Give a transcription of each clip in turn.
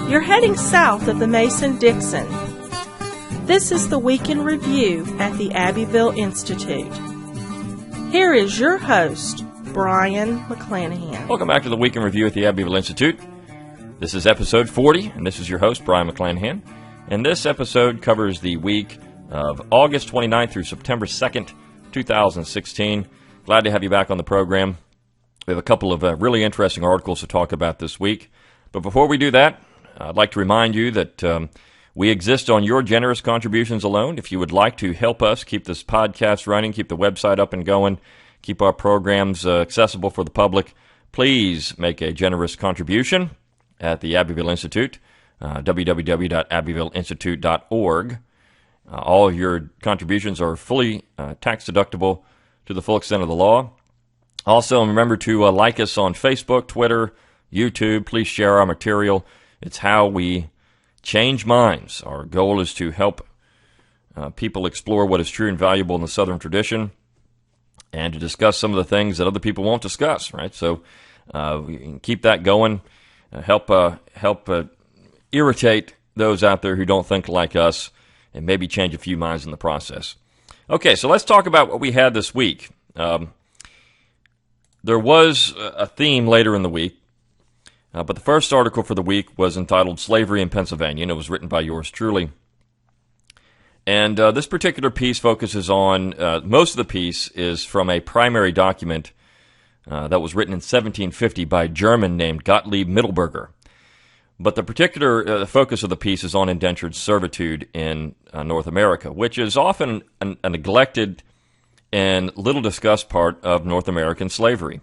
You're heading south of the Mason-Dixon. This is the Week in Review at the Abbeville Institute. Here is your host, Brian McClanahan. Welcome back to the Week in Review at the Abbeville Institute. This is episode 40, and this is your host, Brian McClanahan. And this episode covers the week of August 29th through September 2nd, 2016. Glad to have you back on the program. We have a couple of really interesting articles to talk about this week. But before we do that, I'd like to remind you that we exist on your generous contributions alone. If you would like to help us keep this podcast running, keep the website up and going, keep our programs accessible for the public, please make a generous contribution at the Abbeville Institute, www.abbevilleinstitute.org. All of your contributions are fully tax-deductible to the full extent of the law. Also, remember to like us on Facebook, Twitter, YouTube. Please share our material. It's how we change minds. Our goal is to help people explore what is true and valuable in the Southern tradition and to discuss some of the things that other people won't discuss, right? So we can keep that going. Help irritate those out there who don't think like us and maybe change a few minds in the process. Okay, so let's talk about what we had this week. There was a theme later in the week, but the first article for the week was entitled Slavery in Pennsylvania, and it was written by yours truly. And this particular piece focuses on, most of the piece is from a primary document that was written in 1750 by a German named Gottlieb Mittelberger. But the particular focus of the piece is on indentured servitude in North America, which is often a neglected and little discussed part of North American slavery.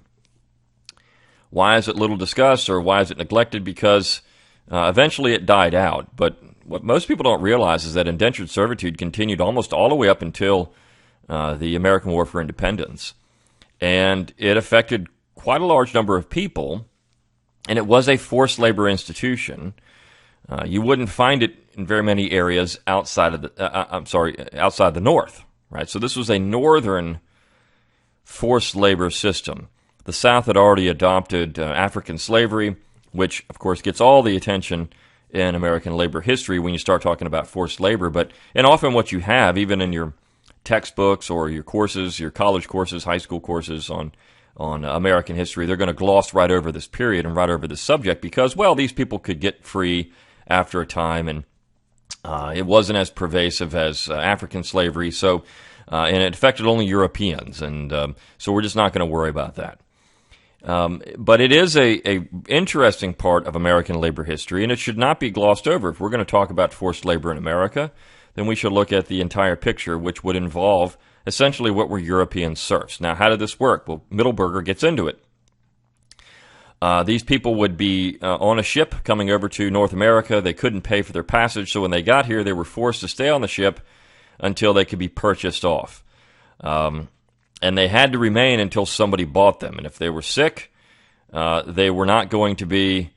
Why is it little discussed, or why is it neglected? Because eventually it died out. But what most people don't realize is that indentured servitude continued almost all the way up until the American War for Independence. And it affected quite a large number of people, and it was a forced labor institution. You wouldn't find it in very many areas outside of outside the North, right? So this was a northern forced labor system. The South had already adopted African slavery, which, of course, gets all the attention in American labor history when you start talking about forced labor. And often what you have, even in your textbooks or your courses, your college courses, high school courses on American history, they're going to gloss right over this period and right over this subject because, well, these people could get free after a time, and it wasn't as pervasive as African slavery, and it affected only Europeans, and so we're just not going to worry about that. But it is a interesting part of American labor history, and it should not be glossed over. If we're going to talk about forced labor in America, then we should look at the entire picture, which would involve essentially what were European serfs. Now, how did this work? Well, Mittelberger gets into it. These people would be on a ship coming over to North America. They couldn't pay for their passage, so when they got here, they were forced to stay on the ship until they could be purchased off. And they had to remain until somebody bought them. And if they were sick, they were not going to be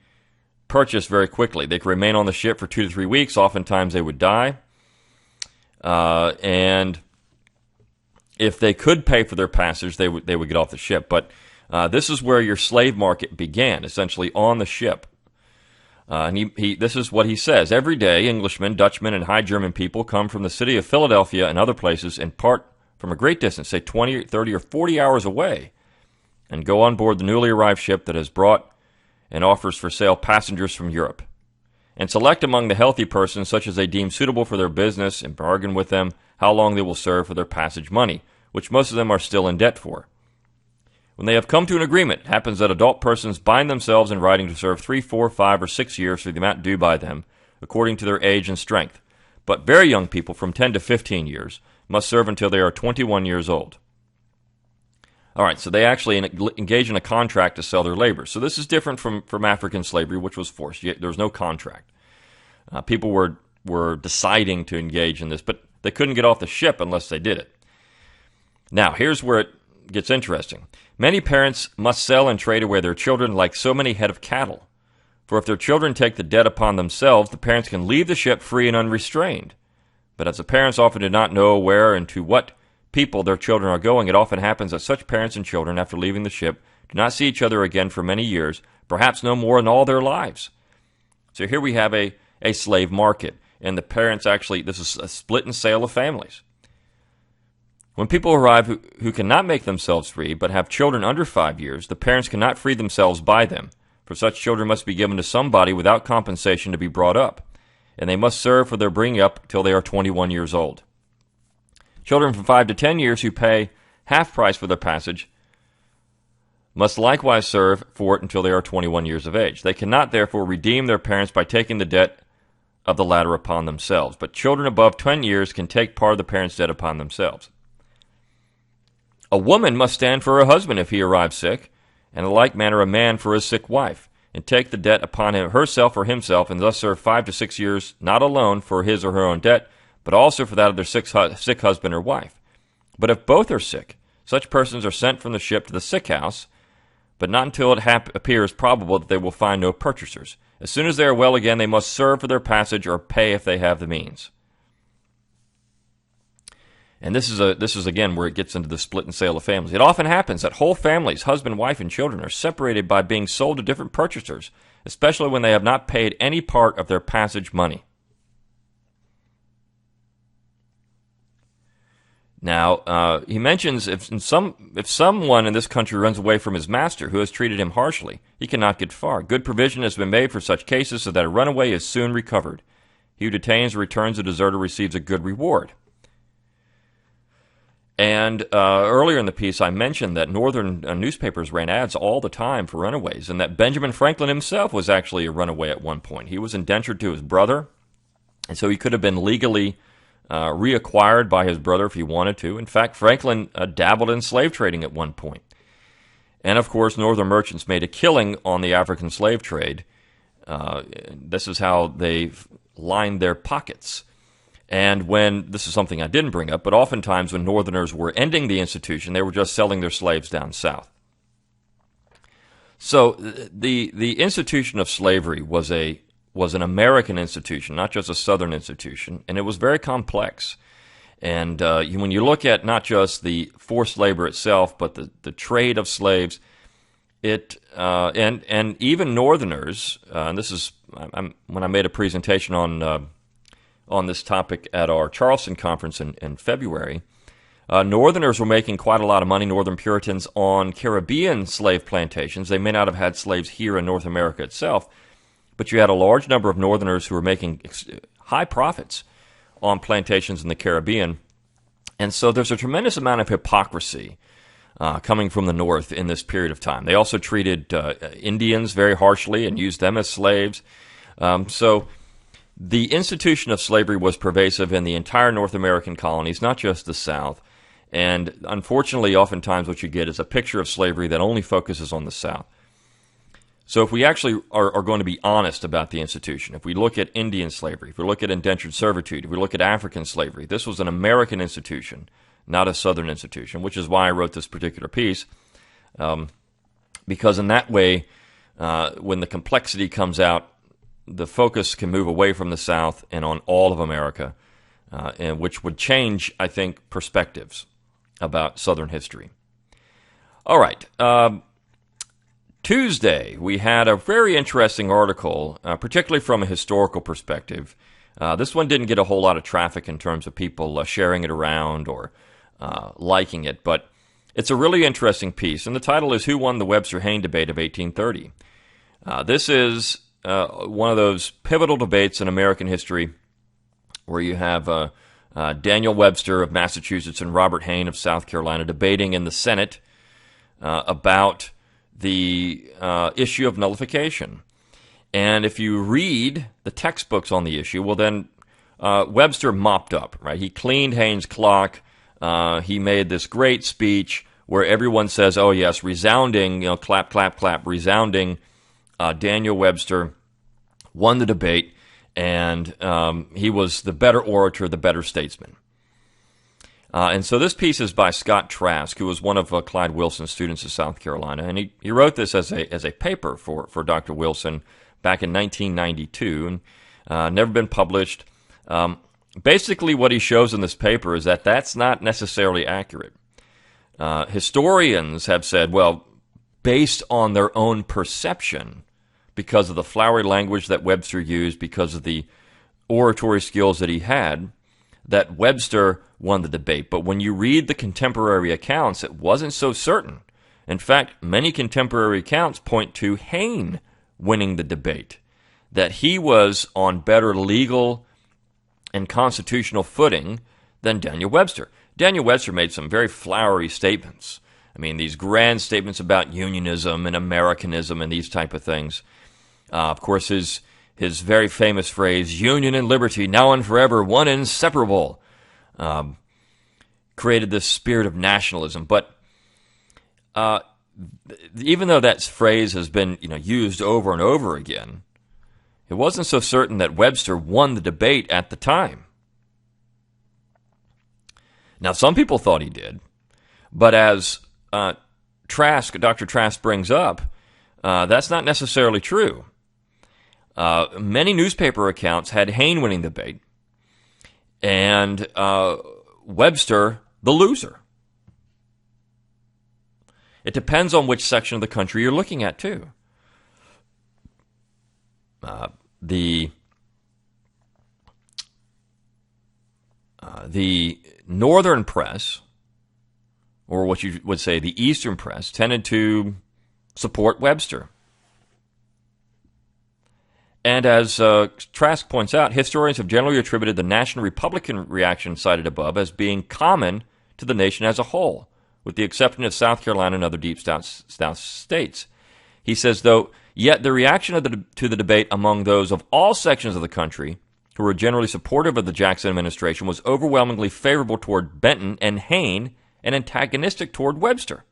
purchased very quickly. They could remain on the ship for 2 to 3 weeks. Oftentimes they would die. And if they could pay for their passage, they would get off the ship. But this is where your slave market began, essentially on the ship. And this is what he says. Every day, Englishmen, Dutchmen, and High German people come from the city of Philadelphia and other places in part from a great distance, say 20, 30, or 40 hours away, and go on board the newly arrived ship that has brought and offers for sale passengers from Europe, and select among the healthy persons such as they deem suitable for their business and bargain with them how long they will serve for their passage money, which most of them are still in debt for. When they have come to an agreement, it happens that adult persons bind themselves in writing to serve 3, 4, 5, or 6 years for the amount due by them, according to their age and strength. But very young people, from 10 to 15 years, must serve until they are 21 years old. All right, so they actually engage in a contract to sell their labor. So this is different from African slavery, which was forced. There was no contract. People were deciding to engage in this, but they couldn't get off the ship unless they did it. Now, here's where it gets interesting. Many parents must sell and trade away their children like so many head of cattle. For if their children take the debt upon themselves, the parents can leave the ship free and unrestrained. But as the parents often do not know where and to what people their children are going, it often happens that such parents and children, after leaving the ship, do not see each other again for many years, perhaps no more in all their lives. So here we have a slave market, and the parents actually, this is a split and sale of families. When people arrive who cannot make themselves free but have children under 5 years, the parents cannot free themselves by them, for such children must be given to somebody without compensation to be brought up, and they must serve for their bringing up till they are 21 years old. Children from 5 to 10 years who pay half price for their passage must likewise serve for it until they are 21 years of age. They cannot therefore redeem their parents by taking the debt of the latter upon themselves, but children above 10 years can take part of the parents' debt upon themselves. A woman must stand for her husband if he arrives sick, and in like manner a man for his sick wife, and take the debt upon herself or himself, and thus serve 5 to 6 years, not alone for his or her own debt, but also for that of their sick husband or wife. But if both are sick, such persons are sent from the ship to the sick house, but not until it appears probable that they will find no purchasers. As soon as they are well again, they must serve for their passage or pay if they have the means. And this is again where it gets into the split and sale of families. It often happens that whole families, husband, wife, and children, are separated by being sold to different purchasers, especially when they have not paid any part of their passage money. Now, he mentions if someone in this country runs away from his master who has treated him harshly, he cannot get far. Good provision has been made for such cases so that a runaway is soon recovered. He who detains or returns a deserter receives a good reward. And earlier in the piece, I mentioned that northern newspapers ran ads all the time for runaways, and that Benjamin Franklin himself was actually a runaway at one point. He was indentured to his brother, and so he could have been legally reacquired by his brother if he wanted to. In fact, Franklin dabbled in slave trading at one point. And of course, northern merchants made a killing on the African slave trade. This is how they lined their pockets. And this is something I didn't bring up, but oftentimes when northerners were ending the institution, they were just selling their slaves down south. So the institution of slavery was an American institution, not just a Southern institution, and it was very complex. And when you look at not just the forced labor itself, but the trade of slaves, and even Northerners. And this is when I made a presentation on this topic at our Charleston conference in February. Northerners were making quite a lot of money, Northern Puritans, on Caribbean slave plantations. They may not have had slaves here in North America itself, but you had a large number of Northerners who were making high profits on plantations in the Caribbean. And so there's a tremendous amount of hypocrisy coming from the North in this period of time. They also treated Indians very harshly and used them as slaves. So the institution of slavery was pervasive in the entire North American colonies, not just the South. And unfortunately, oftentimes what you get is a picture of slavery that only focuses on the South. So if we actually are going to be honest about the institution, if we look at Indian slavery, if we look at indentured servitude, if we look at African slavery, this was an American institution, not a Southern institution, which is why I wrote this particular piece, because in that way, when the complexity comes out, the focus can move away from the South and on all of America, and which would change, I think, perspectives about Southern history. All right. Tuesday, we had a very interesting article, particularly from a historical perspective. This one didn't get a whole lot of traffic in terms of people sharing it around or liking it, but it's a really interesting piece, and the title is Who Won the Webster-Hayne Debate of 1830? This is one of those pivotal debates in American history where you have Daniel Webster of Massachusetts and Robert Hayne of South Carolina debating in the Senate about the issue of nullification. And if you read the textbooks on the issue, well then Webster mopped up, right? He cleaned Hayne's clock. He made this great speech where everyone says, oh yes, resounding, clap, clap, clap, resounding. Daniel Webster won the debate, and he was the better orator, the better statesman. And so this piece is by Scott Trask, who was one of Clyde Wilson's students at South Carolina, and he wrote this as a paper for Dr. Wilson back in 1992, and never been published. Basically, what he shows in this paper is that that's not necessarily accurate. Historians have said, well, based on their own perception, because of the flowery language that Webster used, because of the oratory skills that he had, that Webster won the debate. But when you read the contemporary accounts, it wasn't so certain. In fact, many contemporary accounts point to Hayne winning the debate, that he was on better legal and constitutional footing than Daniel Webster. Daniel Webster made some very flowery statements. I mean, these grand statements about unionism and Americanism and these type of things. Of course, his very famous phrase, "Union and liberty, now and forever, one inseparable," created this spirit of nationalism. But even though that phrase has been used over and over again, it wasn't so certain that Webster won the debate at the time. Now, some people thought he did, but as Dr. Trask brings up, that's not necessarily true. Many newspaper accounts had Hayne winning the debate, and Webster the loser. It depends on which section of the country you're looking at, too. The northern press, or what you would say the eastern press, tended to support Webster. And as Trask points out, historians have generally attributed the National Republican reaction cited above as being common to the nation as a whole, with the exception of South Carolina and other deep South states. He says, though, yet the reaction to the debate among those of all sections of the country who were generally supportive of the Jackson administration was overwhelmingly favorable toward Benton and Hayne and antagonistic toward Webster.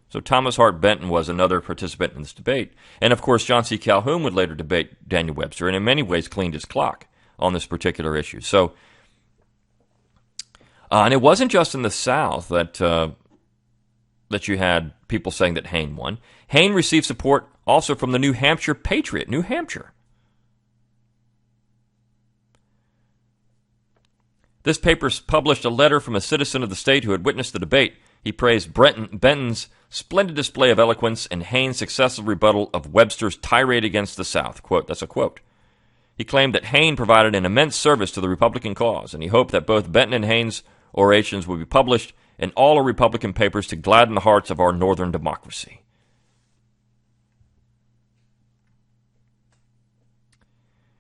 So Thomas Hart Benton was another participant in this debate. And of course, John C. Calhoun would later debate Daniel Webster, and in many ways cleaned his clock on this particular issue. So, and it wasn't just in the South that you had people saying that Hayne won. Hayne received support also from the New Hampshire Patriot, New Hampshire. This paper published a letter from a citizen of the state who had witnessed the debate. He praised Benton's splendid display of eloquence and Hayne's successful rebuttal of Webster's tirade against the South. Quote, that's a quote. He claimed that Hayne provided an immense service to the Republican cause, and he hoped that both Benton and Hayne's orations would be published in all our Republican papers to gladden the hearts of our northern democracy.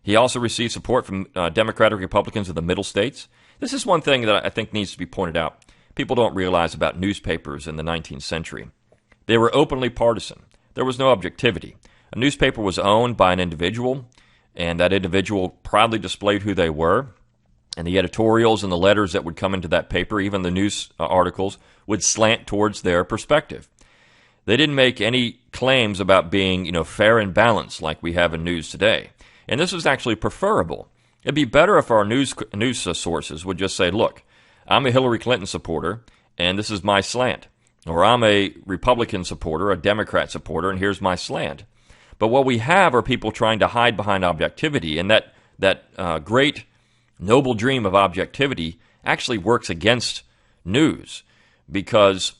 He also received support from Democratic Republicans of the Middle States. This is one thing that I think needs to be pointed out. People don't realize about newspapers in the 19th century. They were openly partisan. There was no objectivity. A newspaper was owned by an individual, and that individual proudly displayed who they were. And the editorials and the letters that would come into that paper, even the news articles, would slant towards their perspective. They didn't make any claims about being, fair and balanced like we have in news today. And this was actually preferable. It'd be better if our news sources would just say, look, I'm a Hillary Clinton supporter, and this is my slant. Or I'm a Republican supporter, a Democrat supporter, and here's my slant. But what we have are people trying to hide behind objectivity, and that great, noble dream of objectivity actually works against news. Because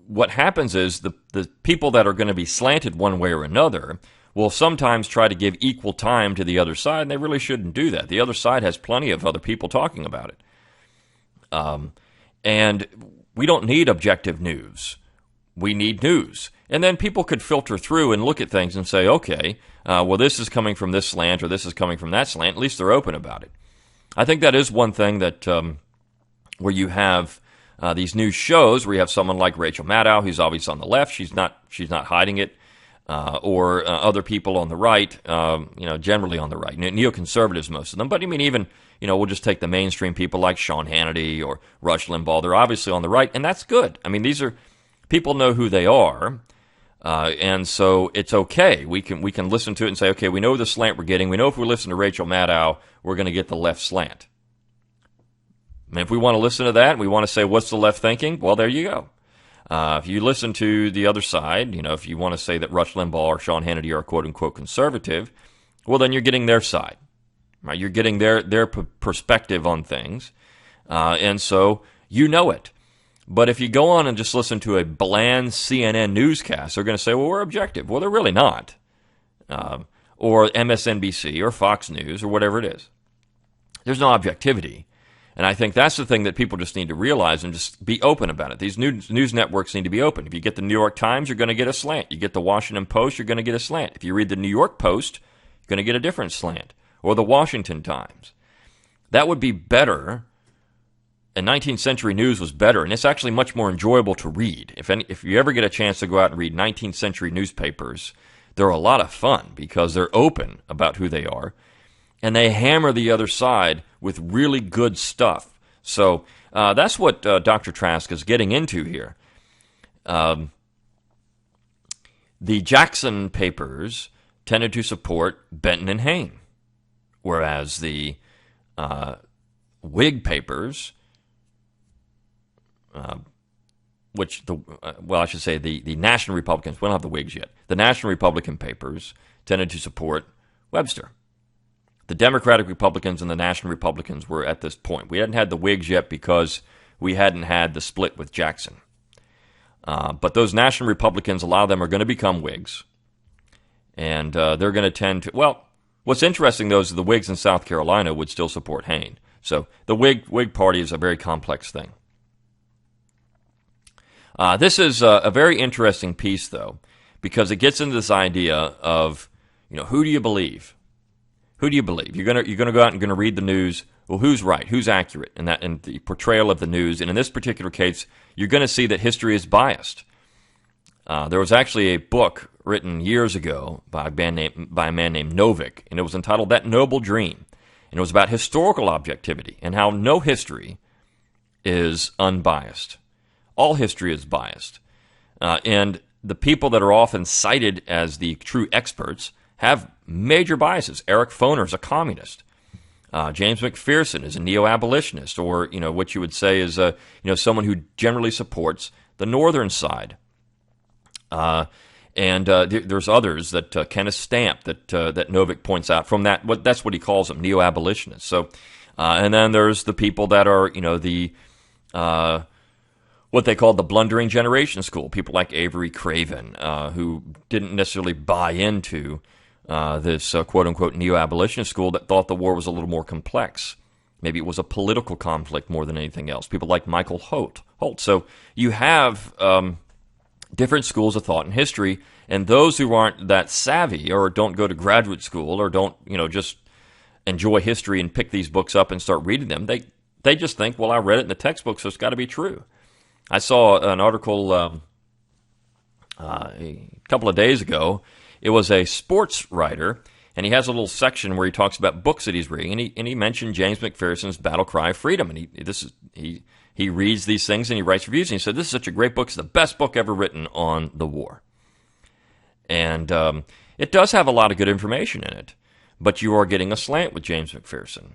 what happens is the people that are going to be slanted one way or another will sometimes try to give equal time to the other side, and they really shouldn't do that. The other side has plenty of other people talking about it. And we don't need objective news. We need news. And then people could filter through and look at things and say, okay, well, this is coming from this slant or this is coming from that slant. At least they're open about it. I think that is one thing that where you have these news shows where you have someone like Rachel Maddow, who's obviously on the left. She's not hiding it. Or other people on the right, generally on the right, neoconservatives, most of them. But I mean, even, we'll just take the mainstream people like Sean Hannity or Rush Limbaugh. They're obviously on the right, and that's good. I mean, these are, people know who they are, and so it's okay. We can listen to it and say, okay, we know the slant we're getting. We know if we listen to Rachel Maddow, we're going to get the left slant. I mean, if we want to listen to that and we want to say, what's the left thinking? Well, there you go. If you listen to the other side, if you want to say that Rush Limbaugh or Sean Hannity are quote-unquote conservative, well, then you're getting their side. Right? You're getting their perspective on things. And so you know it. But if you go on and just listen to a bland CNN newscast, they're going to say, well, we're objective. Well, they're really not. Or MSNBC or Fox News or whatever it is. There's no objectivity. And I think that's the thing that people just need to realize and just be open about it. These news networks need to be open. If you get the New York Times, you're going to get a slant. You get the Washington Post, you're going to get a slant. If you read the New York Post, you're going to get a different slant. Or the Washington Times. That would be better. And 19th century news was better, and it's actually much more enjoyable to read. If you ever get a chance to go out and read 19th century newspapers, they're a lot of fun because they're open about who they are, and they hammer the other side with really good stuff. So that's what Dr. Trask is getting into here. The Jackson papers tended to support Benton and Hayne, whereas the Whig papers, the National Republicans, we don't have the Whigs yet. The National Republican papers tended to support Webster. The Democratic Republicans and the National Republicans were at this point. We hadn't had the Whigs yet because we hadn't had the split with Jackson. But those National Republicans, a lot of them are going to become Whigs. And they're going to tend to, well, what's interesting, though, is the Whigs in South Carolina would still support Hayne. So the Whig Party is a very complex thing. This is a very interesting piece, though, because it gets into this idea of, who do you believe? Who do you believe? You're gonna go out and going to read the news. Well, who's right? Who's accurate in the portrayal of the news? And in this particular case, you're going to see that history is biased. There was actually a book written years ago by a man named Novick, and it was entitled "That Noble Dream," and it was about historical objectivity and how no history is unbiased. All history is biased. And the people that are often cited as the true experts have major biases. Eric Foner is a communist. James McPherson is a neo-abolitionist, or what you would say is someone who generally supports the northern side. There's others that Kenneth Stamp that Novick points out from that. That's what he calls them, neo-abolitionists. So, and then there's the people that are what they call the blundering generation school, people like Avery Craven, who didn't necessarily buy into this quote-unquote neo-abolitionist school that thought the war was a little more complex. Maybe it was a political conflict more than anything else. People like Michael Holt. So you have different schools of thought in history, and those who aren't that savvy or don't go to graduate school or don't just enjoy history and pick these books up and start reading them, they just think, well, I read it in the textbook, so it's got to be true. I saw an article a couple of days ago. It was a sports writer, and he has a little section where he talks about books that he's reading, and he mentioned James McPherson's Battle Cry of Freedom, and he reads these things and he writes reviews, and he said, this is such a great book. It's the best book ever written on the war. And it does have a lot of good information in it, but you are getting a slant with James McPherson.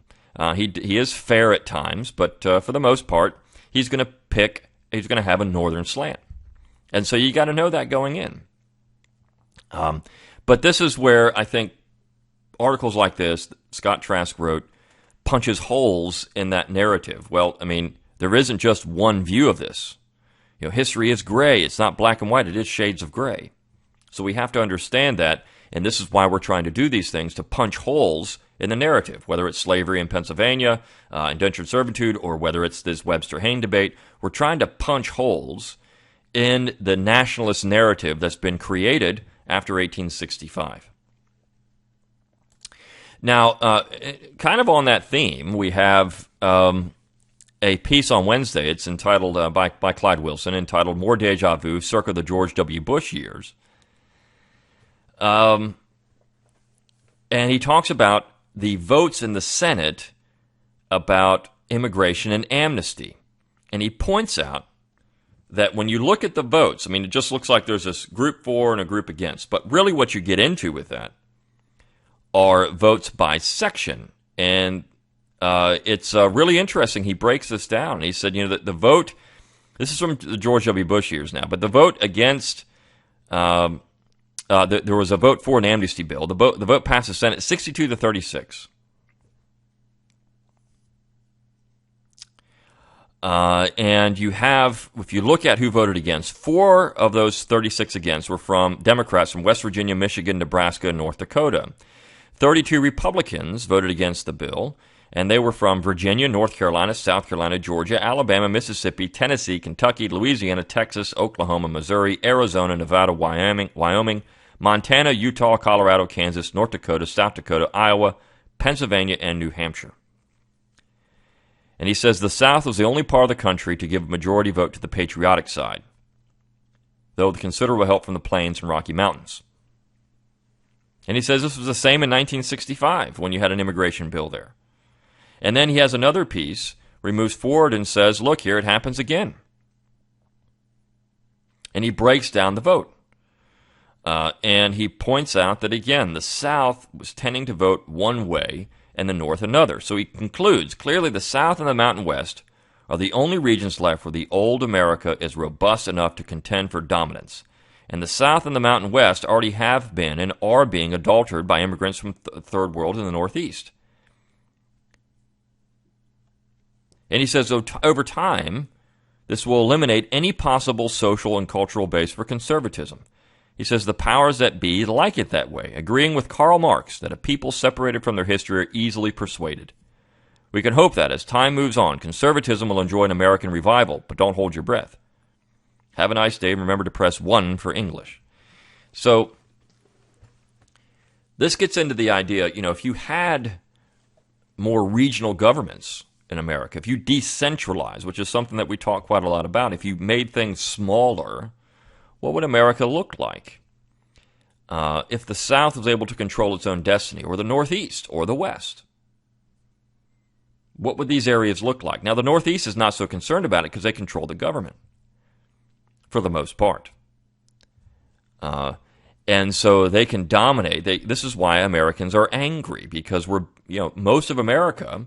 He is fair at times, but for the most part, he's going to have a northern slant. And so you got to know that going in. But this is where I think articles like this, Scott Trask wrote, punches holes in that narrative. Well, I mean, there isn't just one view of this. History is gray. It's not black and white. It is shades of gray. So we have to understand that, and this is why we're trying to do these things, to punch holes in the narrative, whether it's slavery in Pennsylvania, indentured servitude, or whether it's this Webster-Hayne debate. We're trying to punch holes in the nationalist narrative that's been created after 1865. Now, kind of on that theme, we have a piece on Wednesday. It's entitled, by Clyde Wilson, entitled More Deja Vu, circa the George W. Bush years. And he talks about the votes in the Senate about immigration and amnesty. And he points out that when you look at the votes, I mean, it just looks like there's this group for and a group against. But really what you get into with that are votes by section. And it's really interesting. He breaks this down. He said, that the vote, this is from the George W. Bush years now, but the vote against, there was a vote for an amnesty bill. The vote passed the Senate 62-36. And you have, if you look at who voted against, 4 of those 36 against were from Democrats from West Virginia, Michigan, Nebraska, and North Dakota. 32 Republicans voted against the bill, and they were from Virginia, North Carolina, South Carolina, Georgia, Alabama, Mississippi, Tennessee, Kentucky, Louisiana, Texas, Oklahoma, Missouri, Arizona, Nevada, Wyoming, Montana, Utah, Colorado, Kansas, North Dakota, South Dakota, Iowa, Pennsylvania, and New Hampshire. And he says the South was the only part of the country to give a majority vote to the patriotic side, though with considerable help from the Plains and Rocky Mountains. And he says this was the same in 1965 when you had an immigration bill there. And then he has another piece where he moves forward and says, look, here it happens again. And he breaks down the vote. And he points out that, again, the South was tending to vote one way and the North another. So he concludes, clearly the South and the Mountain West are the only regions left where the old America is robust enough to contend for dominance. And the South and the Mountain West already have been and are being adulterated by immigrants from the Third World and the Northeast. And he says, over time, this will eliminate any possible social and cultural base for conservatism. He says the powers that be like it that way, agreeing with Karl Marx that a people separated from their history are easily persuaded. We can hope that as time moves on, conservatism will enjoy an American revival, but don't hold your breath. Have a nice day, and remember to press 1 for English. So, this gets into the idea, if you had more regional governments in America, if you decentralize, which is something that we talk quite a lot about, if you made things smaller, what would America look like? If the South was able to control its own destiny, or the Northeast, or the West, what would these areas look like? Now, the Northeast is not so concerned about it because they control the government, for the most part. And so they can dominate. This is why Americans are angry, because most of America,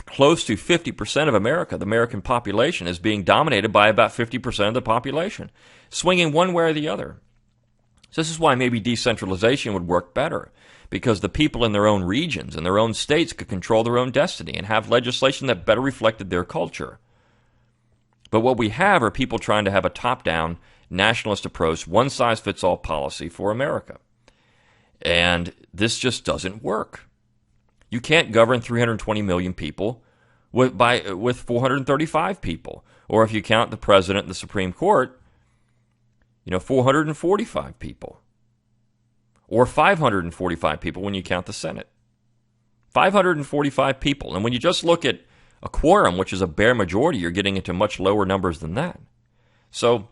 close to 50% of America, the American population, is being dominated by about 50% of the population, swinging one way or the other. So this is why maybe decentralization would work better, because the people in their own regions and their own states could control their own destiny and have legislation that better reflected their culture. But what we have are people trying to have a top-down, nationalist approach, one-size-fits-all policy for America. And this just doesn't work. You can't govern 320 million people with 435 people. Or if you count the president and the Supreme Court, 445 people. Or 545 people when you count the Senate. 545 people. And when you just look at a quorum, which is a bare majority, you're getting into much lower numbers than that. So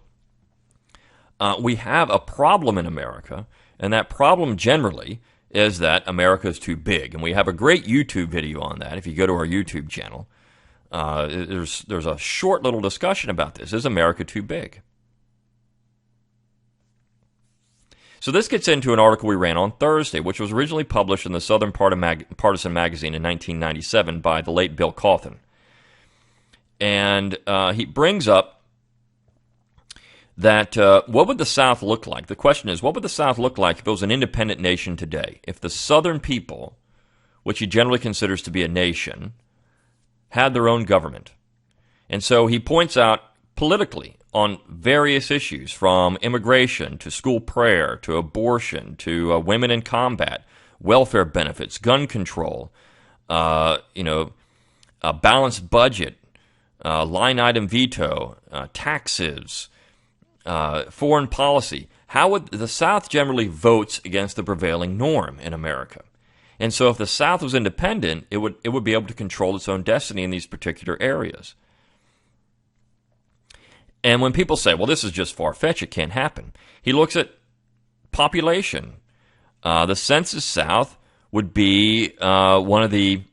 we have a problem in America, and that problem generally is that America is too big. And we have a great YouTube video on that. If you go to our YouTube channel, there's a short little discussion about this. Is America too big? So this gets into an article we ran on Thursday, which was originally published in the Southern Partisan magazine in 1997 by the late Bill Cauthen. And he brings up that what would the South look like? The question is, what would the South look like if it was an independent nation today? If the Southern people, which he generally considers to be a nation, had their own government. And so he points out politically on various issues, from immigration to school prayer to abortion to women in combat, welfare benefits, gun control, a balanced budget, line item veto, taxes, foreign policy. How would the South generally votes against the prevailing norm in America? And so if the South was independent, it would be able to control its own destiny in these particular areas. And when people say, well, this is just far-fetched, it can't happen, he looks at population. The Census South would be one of the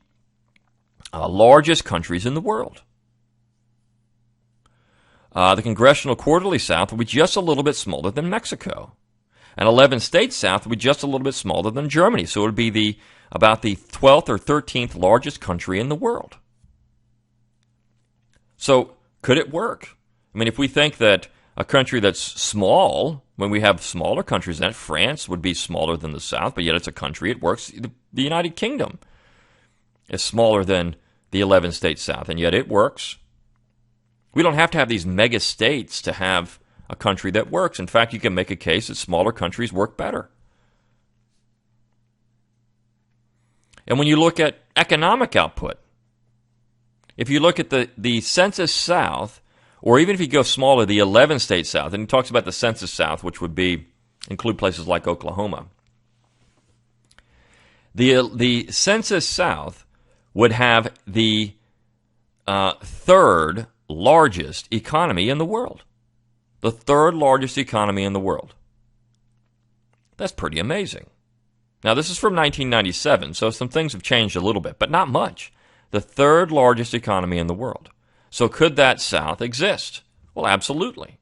largest countries in the world. The Congressional Quarterly South would be just a little bit smaller than Mexico. And 11 States South would be just a little bit smaller than Germany. So it would be about the 12th or 13th largest country in the world. So could it work? I mean, if we think that a country that's small, when we have smaller countries in it, France would be smaller than the South, but yet it's a country, it works. The United Kingdom is smaller than the 11 States South, and yet it works. We don't have to have these mega states to have a country that works. In fact, you can make a case that smaller countries work better. And when you look at economic output, if you look at the Census South, or even if you go smaller, the 11-state South, and he talks about the Census South, which would include places like Oklahoma. The Census South would have the third largest economy in the world. The third largest economy in the world. That's pretty amazing. Now, this is from 1997, so some things have changed a little bit, but not much. The third largest economy in the world. So could that South exist? Well, absolutely.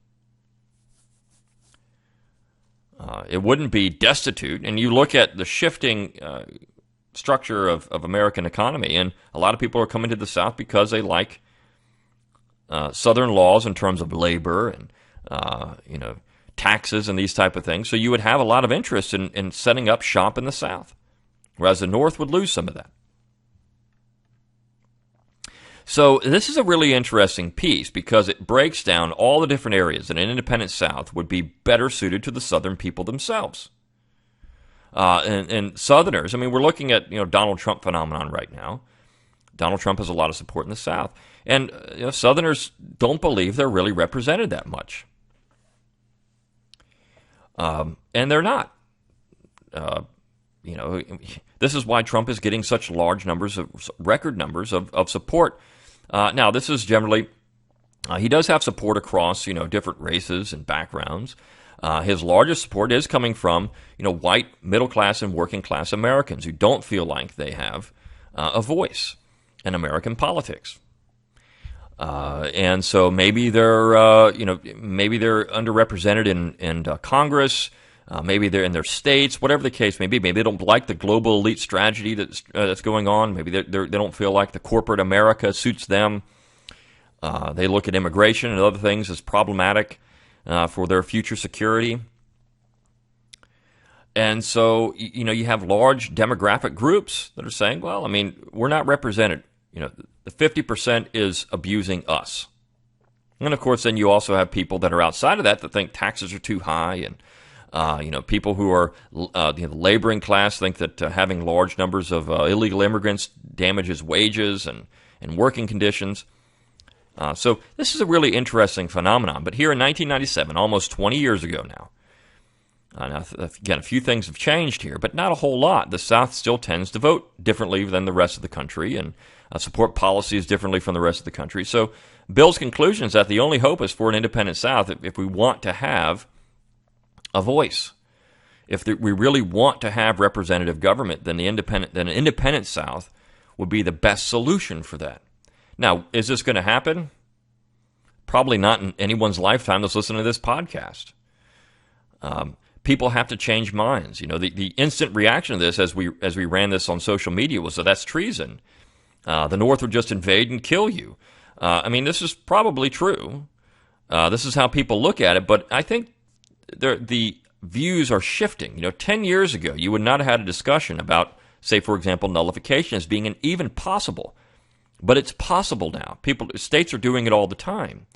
It wouldn't be destitute, and you look at the shifting structure of American economy, and a lot of people are coming to the South because they like Southern laws in terms of labor and taxes and these type of things. So you would have a lot of interest in setting up shop in the South, whereas the North would lose some of that. So this is a really interesting piece because it breaks down all the different areas that an independent South would be better suited to the Southern people themselves. And Southerners, I mean, we're looking at Donald Trump phenomenon right now. Donald Trump has a lot of support in the South. And Southerners don't believe they're really represented that much. And they're not. This is why Trump is getting such large numbers, record numbers of support. Now, this is generally, he does have support across, different races and backgrounds. His largest support is coming from, white middle-class and working-class Americans who don't feel like they have a voice in American politics. And so maybe they're, maybe they're underrepresented in Congress. Maybe they're in their states, whatever the case may be. Maybe they don't like the global elite strategy that's going on. Maybe they don't feel like the corporate America suits them. They look at immigration and other things as problematic for their future security. And so, you have large demographic groups that are saying, well, I mean, we're not represented. The 50% is abusing us. And, of course, then you also have people that are outside of that think taxes are too high. And, people who are the laboring class think that having large numbers of illegal immigrants damages wages and working conditions. So this is a really interesting phenomenon. But here in 1997, almost 20 years ago now, again, a few things have changed here, but not a whole lot. The South still tends to vote differently than the rest of the country and support policies differently from the rest of the country. So Bill's conclusion is that the only hope is for an independent South if we want to have a voice. If we really want to have representative government, then an independent South would be the best solution for that. Now, is this going to happen? Probably not in anyone's lifetime that's listening to this podcast. People have to change minds. The instant reaction to this as we ran this on social media was that that's treason. The North would just invade and kill you. I mean, this is probably true. This is how people look at it, but I think the views are shifting. 10 years ago, you would not have had a discussion about, say, for example, nullification as being even possible. But it's possible now. States are doing it all the time.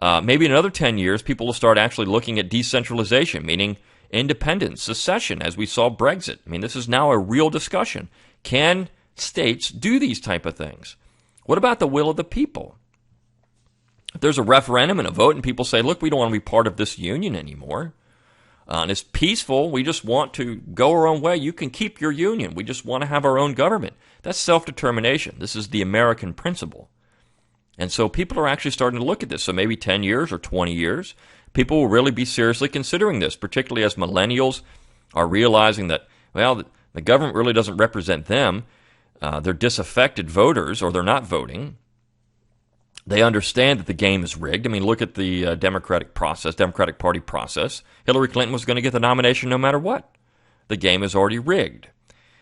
Maybe in another 10 years, people will start actually looking at decentralization, meaning independence, secession, as we saw Brexit. I mean, this is now a real discussion. Can states do these type of things? What about the will of the people? If there's a referendum and a vote and people say, look, we don't want to be part of this union anymore, and it's peaceful, we just want to go our own way, you can keep your union. We just want to have our own government. That's self-determination. This is the American principle. And so people are actually starting to look at this. So maybe 10 years or 20 years, people will really be seriously considering this, particularly as millennials are realizing that, well, the government really doesn't represent them. They're disaffected voters, or they're not voting. They understand that the game is rigged. I mean, look at the Democratic Party process. Hillary Clinton was going to get the nomination no matter what. The game is already rigged.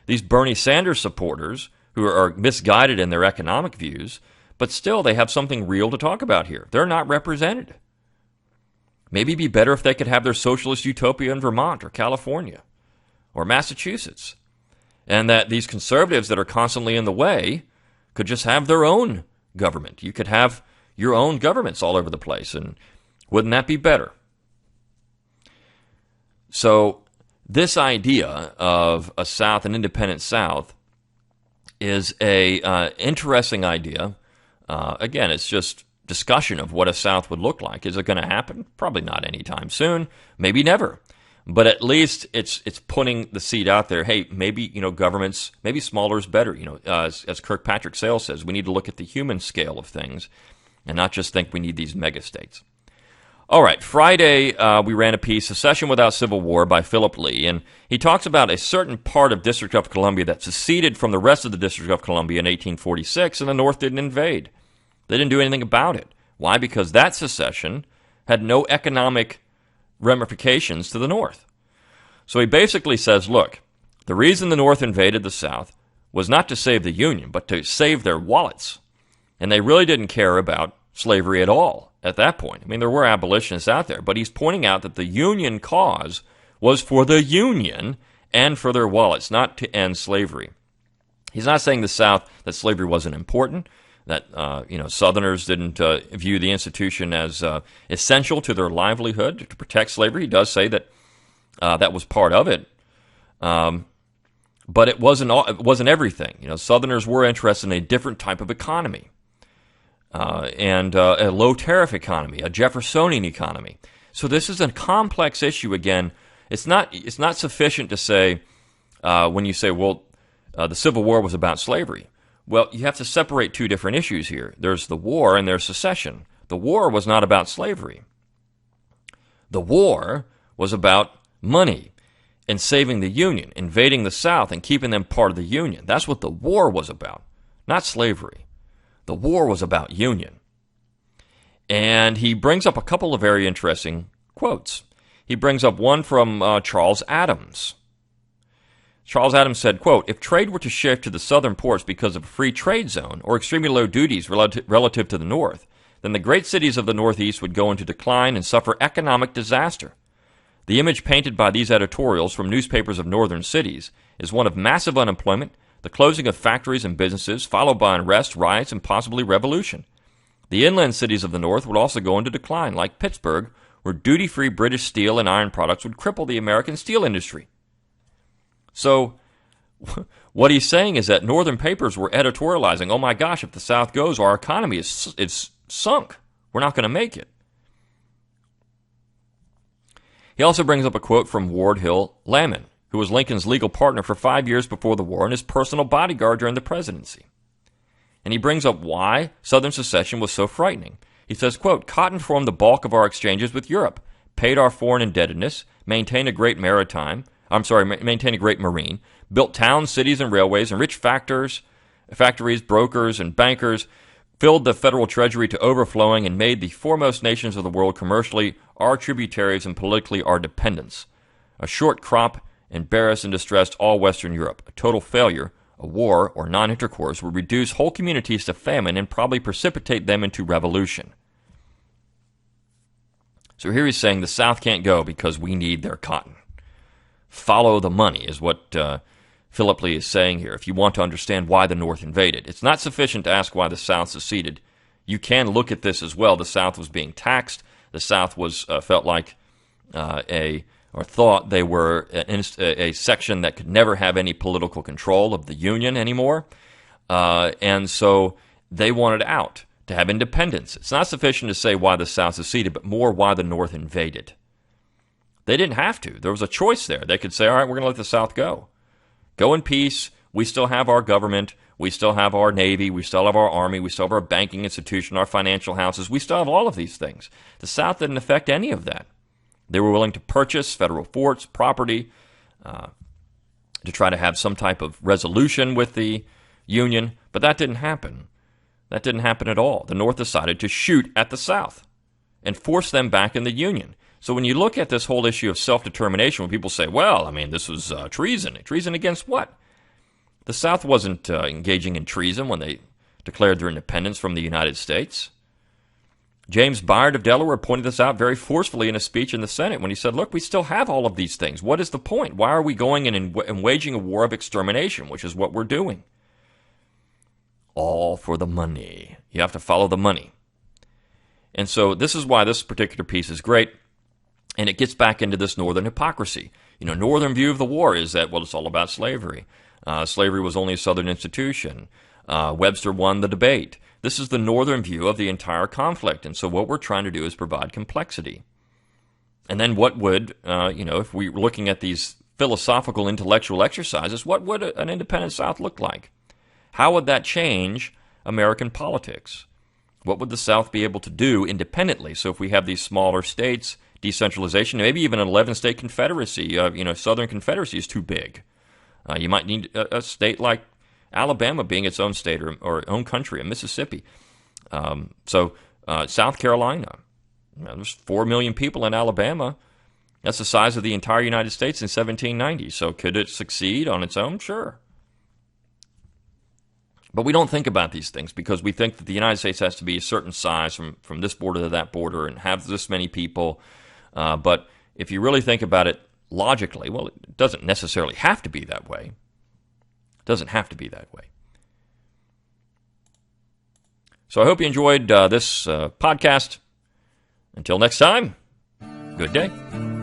These Bernie Sanders supporters who are misguided in their economic views, but still they have something real to talk about here. They're not represented. Maybe it'd be better if they could have their socialist utopia in Vermont or California or Massachusetts, and that these conservatives that are constantly in the way could just have their own government. You could have, your own governments all over the place, and wouldn't that be better? So this idea of a South, an independent South, is a interesting idea. Again, it's just discussion of what a South would look like. Is it going to happen? Probably not anytime soon. Maybe never. But at least it's putting the seed out there. Hey, maybe governments, maybe smaller is better. As Kirkpatrick Sale says, we need to look at the human scale of things and not just think we need these mega states. All right, Friday we ran a piece, Secession Without Civil War by Philip Lee, and he talks about a certain part of District of Columbia that seceded from the rest of the District of Columbia in 1846, and the North didn't invade. They didn't do anything about it. Why? Because that secession had no economic ramifications to the North. So he basically says, look, the reason the North invaded the South was not to save the Union, but to save their wallets. And they really didn't care about slavery at all at that point. I mean, there were abolitionists out there, but he's pointing out that the Union cause was for the Union and for their wallets, not to end slavery. He's not saying the South that slavery wasn't important, that Southerners didn't view the institution as essential to their livelihood to protect slavery. He does say that that was part of it, but it wasn't everything. Southerners were interested in a different type of economy, and a low tariff economy, a Jeffersonian economy. So this is a complex issue. Again, it's not sufficient to say when you say, well, the Civil War was about slavery. Well, you have to separate two different issues here. There's the war and there's secession. The war was not about slavery. The war was about money and saving the Union, invading the South and keeping them part of the Union. That's what the war was about, not slavery. The war was about Union. And he brings up a couple of very interesting quotes. He brings up one from Charles Adams. Charles Adams said, quote, if trade were to shift to the southern ports because of a free trade zone or extremely low duties relative to the North, then the great cities of the Northeast would go into decline and suffer economic disaster. The image painted by these editorials from newspapers of northern cities is one of massive unemployment, the closing of factories and businesses, followed by unrest, riots, and possibly revolution. The inland cities of the North would also go into decline, like Pittsburgh, where duty-free British steel and iron products would cripple the American steel industry. So what he's saying is that northern papers were editorializing, oh my gosh, if the South goes, our economy is sunk. We're not going to make it. He also brings up a quote from Ward Hill Lamon, who was Lincoln's legal partner for 5 years before the war and his personal bodyguard during the presidency. And he brings up why Southern secession was so frightening. He says, quote, cotton formed the bulk of our exchanges with Europe, paid our foreign indebtedness, maintained a great marine, built towns, cities, and railways, enriched factories, brokers, and bankers, filled the federal treasury to overflowing, and made the foremost nations of the world commercially our tributaries and politically our dependents. A short crop embarrassed and distressed all Western Europe. A total failure, a war or non-intercourse, would reduce whole communities to famine and probably precipitate them into revolution. So here he's saying the South can't go because we need their cotton. Follow the money is what Philip Lee is saying here. If you want to understand why the North invaded, it's not sufficient to ask why the South seceded. You can look at this as well. The South was being taxed. The South was felt like thought they were a section that could never have any political control of the Union anymore, and so they wanted out to have independence. It's not sufficient to say why the South seceded, but more why the North invaded. They didn't have to. There was a choice there. They could say, all right, we're going to let the South go. Go in peace. We still have our government. We still have our Navy. We still have our Army. We still have our banking institution, our financial houses. We still have all of these things. The South didn't affect any of that. They were willing to purchase federal forts, property, to try to have some type of resolution with the Union, but that didn't happen. That didn't happen at all. The North decided to shoot at the South and force them back in the Union. So when you look at this whole issue of self-determination, when people say, well, I mean, this was treason. Treason against what? The South wasn't engaging in treason when they declared their independence from the United States. James Byard of Delaware pointed this out very forcefully in a speech in the Senate when he said, look, we still have all of these things. What is the point? Why are we going and waging a war of extermination, which is what we're doing? All for the money. You have to follow the money. And so this is why this particular piece is great, and it gets back into this Northern hypocrisy. Northern view of the war is that, well, it's all about slavery. Slavery was only a Southern institution. Webster won the debate. This is the Northern view of the entire conflict, and so what we're trying to do is provide complexity. And then what would, if we were looking at these philosophical, intellectual exercises, what would an independent South look like? How would that change American politics? What would the South be able to do independently? So if we have these smaller states, decentralization, maybe even an 11-state confederacy, Southern Confederacy is too big. You might need a state like Alabama being its own state or own country, or Mississippi. South Carolina, there's 4 million people in Alabama. That's the size of the entire United States in 1790. So could it succeed on its own? Sure. But we don't think about these things because we think that the United States has to be a certain size from this border to that border and have this many people. But if you really think about it logically, well, it doesn't necessarily have to be that way. It doesn't have to be that way. So I hope you enjoyed this podcast. Until next time, good day.